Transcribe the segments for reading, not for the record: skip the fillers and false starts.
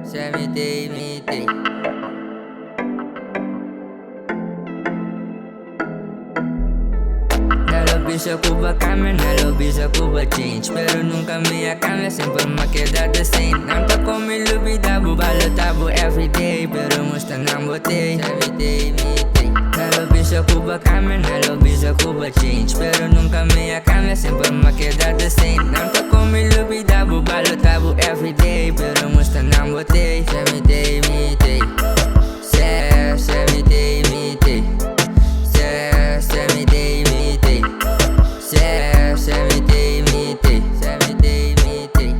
Se imitei. No lo piso Cuba cambia, no lo piso Cuba change, pero nunca me cambia, siempre me queda the same. Não tô com me lubidabu, balo tabu everyday, pero musta não botei. Se imitei. No lo piso Cuba cambia, no lo piso Cuba change, pero nunca me cambia, siempre me queda the same. Não tô com me lubidabu, balo tabu everyday, pero musta não botei. Se imitei. Se imitei. Se imitei.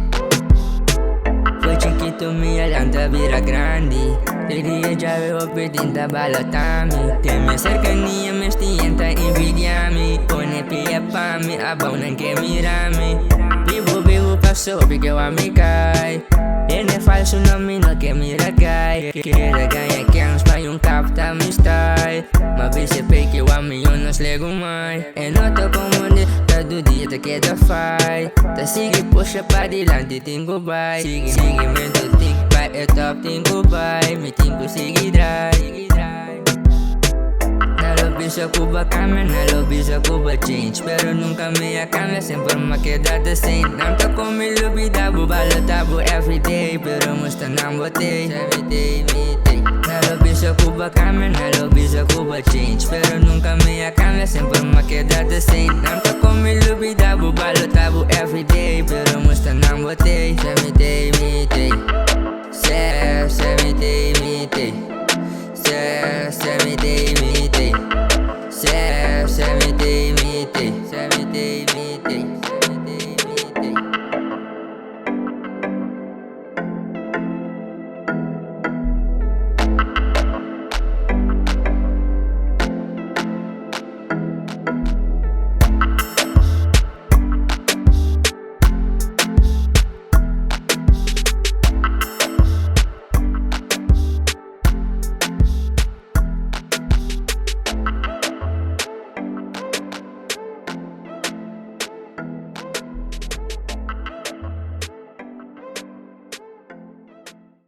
Foi chiquito, minha llanta vira grande. Queria já ver o pedindo a balotami. Tem minha cercania, mas tenta envidiar-me. Põe pia pra mim, a bom nem quer mirar-me. Vivo, passou, porque eu amicai. Ele é falso, não me não quer mirar, gai. Queira ganhar quem pai um capta me style. Mas vê se pei que o amigo não se lego mais. Eu não tô como todo dia te queda fai. Tá sigue, puxa pra dilante, tenho vai. Seguimento, tenho vai, é top, tenho vai. Me tenho sigue drive. No lo piso Cuba cambia, no lo piso Cuba change, pero nunca me cambia, sempre me queda the same. Não tô com me lubidabu, balo tabu everyday, pero musta não botei. Se imitei. No lo piso Cuba cambia, no lo piso Cuba change, pero nunca me cambia, sempre me queda the same. Não tô com me lubidabu, balo tabu everyday, pero musta não botei. Se imitei. Se imitei. Se imitei.